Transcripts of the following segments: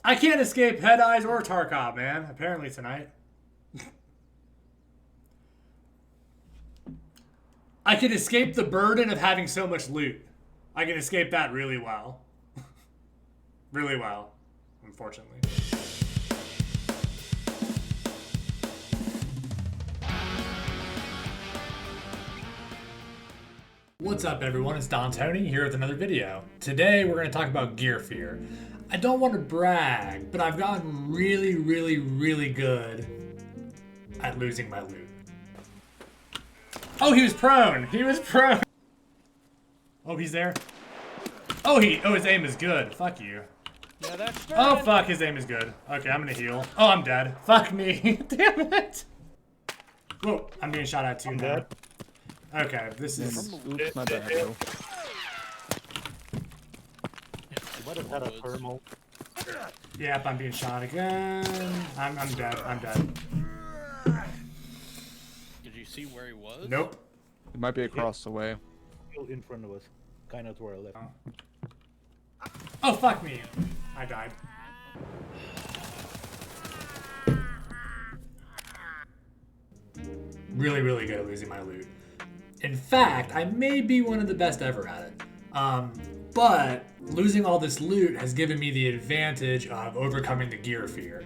I can't escape Head Eyes or Tarkov, man. Apparently tonight. I can escape the burden of having so much loot. I can escape that really well. Really well, unfortunately. What's up, everyone? It's Dontoni here with another video. Today we're going to talk about gear fear. I don't want to brag, but I've gotten really good at losing my loot. Oh, he was prone. He was prone. Oh, he's there. Oh, his aim is good. Fuck you. Yeah, that's good. Oh, fuck, his aim is good. Okay, I'm gonna heal. Oh, I'm dead. Fuck me. Damn it. Whoa, I'm being shot at too now. Okay, this is... Oops, my bad, bro. What is that, a thermal? Yep, I'm being shot again. I'm dead. I'm dead. Did you see where he was? Nope. It might be across the way. In front of us, kind of to our left. Oh, fuck me. I died. Really good at losing my loot. In fact, I may be one of the best ever at it. But losing all this loot has given me the advantage of overcoming the gear fear.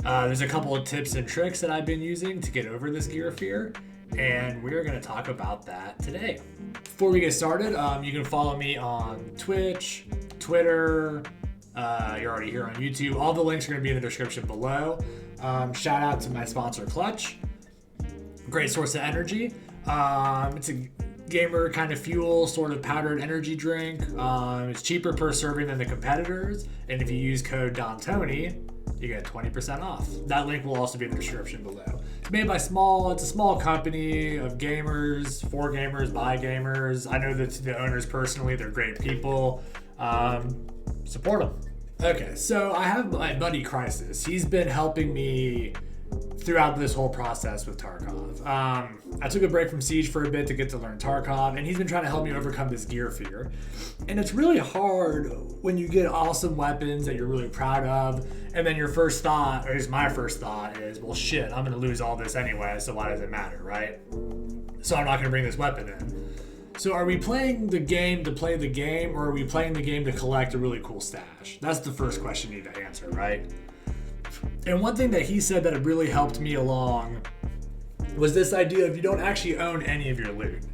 There's a couple of tips and tricks that I've been using to get over this gear fear, and we're going to talk about that today. Before we get started, you can follow me on Twitch, Twitter, you're already here on YouTube. All the links are going to be in the description below. Shout out to my sponsor, Clutch. Great source of energy. It's a gamer kind of fuel, sort of powdered energy drink. It's cheaper per serving than the competitors, and if you use code Dontoni, you get 20% off. That link will also be in the description below. It's made by it's a small company of gamers, for gamers, by gamers. I know that the owners personally, they're great people. Support them. Okay, so I have my buddy Crisis. He's been helping me throughout this whole process with Tarkov. I took a break from Siege for a bit to get to learn Tarkov, and he's been trying to help me overcome this gear fear. And it's really hard when you get awesome weapons that you're really proud of, and then your first thought, or at least my first thought is, well shit, I'm gonna lose all this anyway, so why does it matter, right? So I'm not gonna bring this weapon in. So are we playing the game to play the game, or are we playing the game to collect a really cool stash? That's the first question you need to answer, right? And one thing that he said that really helped me along was this idea of you don't actually own any of your loot,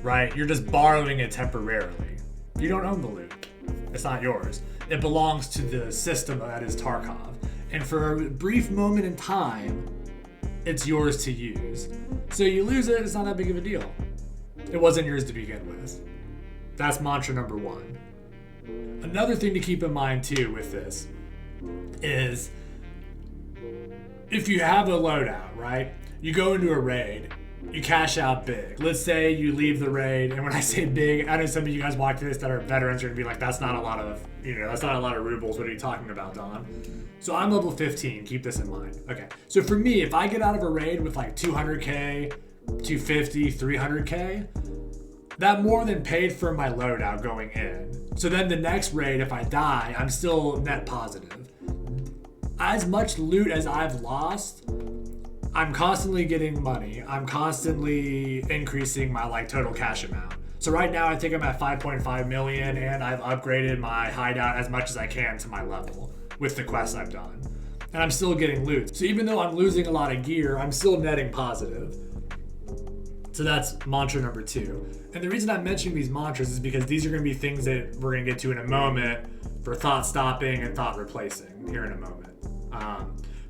right? You're just borrowing it temporarily. You don't own the loot. It's not yours. It belongs to the system that is Tarkov. And for a brief moment in time, it's yours to use. So you lose it, it's not that big of a deal. It wasn't yours to begin with. That's mantra number one. Another thing to keep in mind too with this is if you have a loadout, right? You go into a raid, you cash out big. Let's say you leave the raid, and when I say big, I know some of you guys watching this that are veterans are gonna be like, that's not a lot of, that's not a lot of rubles. What are you talking about, Don? So I'm level 15, keep this in mind. Okay, so for me, if I get out of a raid with like 200K, 250, 300K, that more than paid for my loadout going in. So then the next raid, if I die, I'm still net positive. As much loot as I've lost, I'm constantly getting money. I'm constantly increasing my total cash amount. So right now I think I'm at 5.5 million, and I've upgraded my hideout as much as I can to my level with the quests I've done. And I'm still getting loot. So even though I'm losing a lot of gear, I'm still netting positive. So that's mantra number two. And the reason I'm mentioning these mantras is because these are gonna be things that we're gonna get to in a moment for thought stopping and thought replacing here in a moment.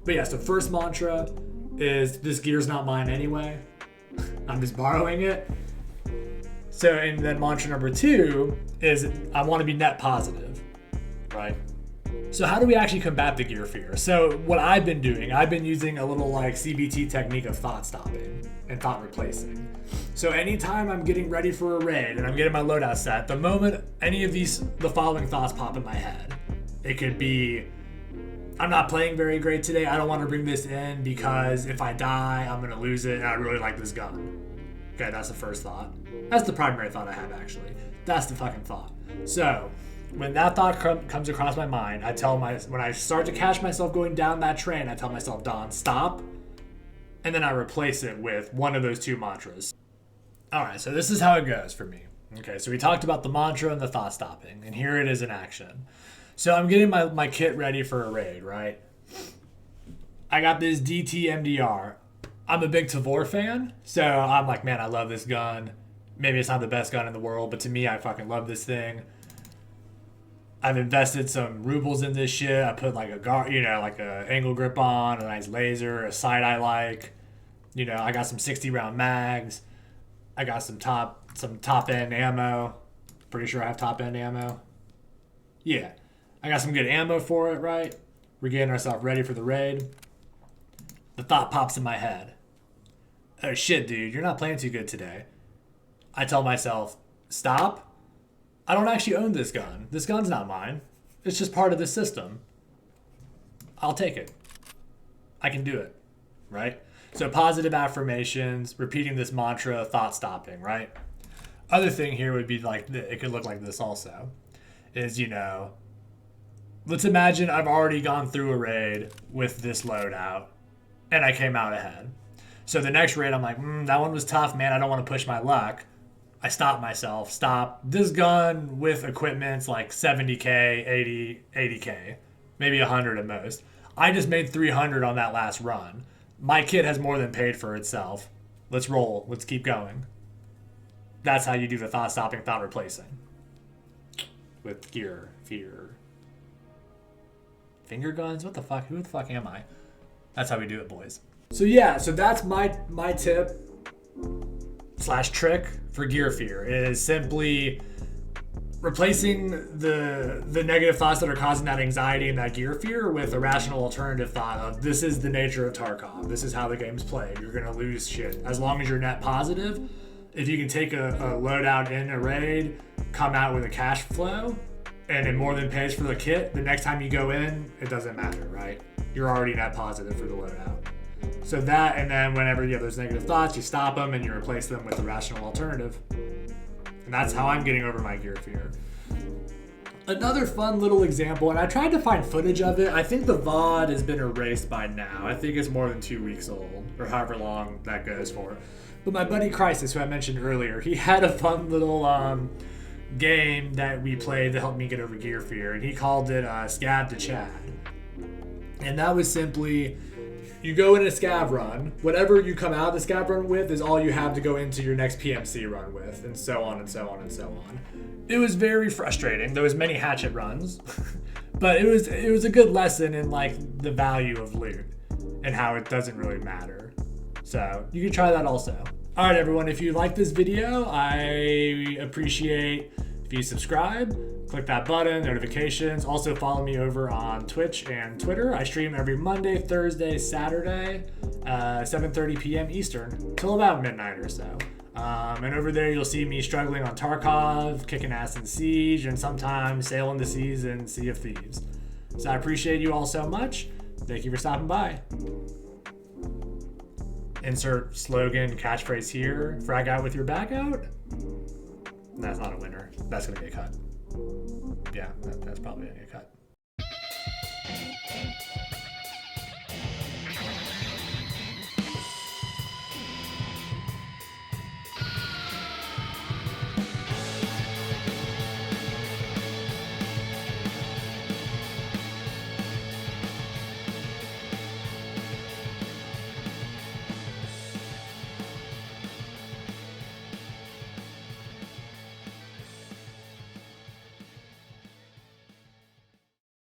But yeah, so first mantra is this gear's not mine anyway. I'm just borrowing it. So, and then mantra number two is I want to be net positive, right? So how do we actually combat the gear fear? So what I've been doing, I've been using a little CBT technique of thought stopping and thought replacing. So anytime I'm getting ready for a raid and I'm getting my loadout set, the moment any of the following thoughts pop in my head, it could be, I'm not playing very great today. I don't want to bring this in because if I die, I'm going to lose it, and I really like this gun. Okay, that's the first thought. That's the primary thought I have, actually. That's the fucking thought. So, When that thought comes across my mind, when I start to catch myself going down that train, I tell myself, Don, stop. And then I replace it with one of those two mantras. All right, so this is how it goes for me. Okay, so we talked about the mantra and the thought stopping, and here it is in action. So I'm getting my kit ready for a raid, right? I got this DT MDR. I'm a big Tavor fan, so I'm like, man, I love this gun. Maybe it's not the best gun in the world, but to me, I fucking love this thing. I've invested some rubles in this shit. I put like a angle grip on, a nice laser, a sight I like. I got some 60-round mags. I got some top end ammo. Pretty sure I have top end ammo. Yeah, I got some good ammo for it, right? We're getting ourselves ready for the raid. The thought pops in my head. Oh shit, dude, you're not playing too good today. I tell myself, stop. I don't actually own this gun. This gun's not mine. It's just part of the system. I'll take it. I can do it, right? So positive affirmations, repeating this mantra, thought stopping, right? Other thing here would be like, it could look like this also, is, let's imagine I've already gone through a raid with this loadout and I came out ahead. So the next raid, I'm like, that one was tough, man. I don't want to push my luck. I stop myself. Stop. This gun with equipment's like 70K, 80K, maybe 100 at most. I just made 300 on that last run. My kit has more than paid for itself. Let's roll. Let's keep going. That's how you do the thought stopping, thought replacing. With gear, fear. Finger guns? What the fuck? Who the fuck am I? That's how we do it, boys. So yeah, so that's my tip / trick for gear fear is simply replacing the negative thoughts that are causing that anxiety and that gear fear with a rational alternative thought of this is the nature of Tarkov. This is how the game's played. You're gonna lose shit. As long as you're net positive, if you can take a loadout in a raid, come out with a cash flow, and it more than pays for the kit, the next time you go in, it doesn't matter, right? You're already net positive for the loadout. So that, and then whenever you have those negative thoughts, you stop them and you replace them with a rational alternative. And that's how I'm getting over my gear fear. Another fun little example, and I tried to find footage of it. I think the VOD has been erased by now. I think it's more than 2 weeks old, or however long that goes for. But my buddy Crisis, who I mentioned earlier, he had a fun little game that we played to help me get over gear fear, and he called it Scav to Chad. And that was simply, you go in a scav run, whatever you come out of the scav run with is all you have to go into your next PMC run with, and so on and so on and so on. It was very frustrating. There was many hatchet runs, but it was a good lesson in like the value of loot and how it doesn't really matter. So you can try that also. All right, everyone, if you like this video, I appreciate if you subscribe. Click that button, notifications. Also follow me over on Twitch and Twitter. I stream every Monday, Thursday, Saturday, 7:30 p.m. Eastern, till about midnight or so. And over there you'll see me struggling on Tarkov, kicking ass in Siege, and sometimes sailing the seas in Sea of Thieves. So I appreciate you all so much. Thank you for stopping by. Insert slogan, catchphrase here. Frag out with your back out? That's not a winner. That's gonna get cut. Yeah, that's probably gonna get cut.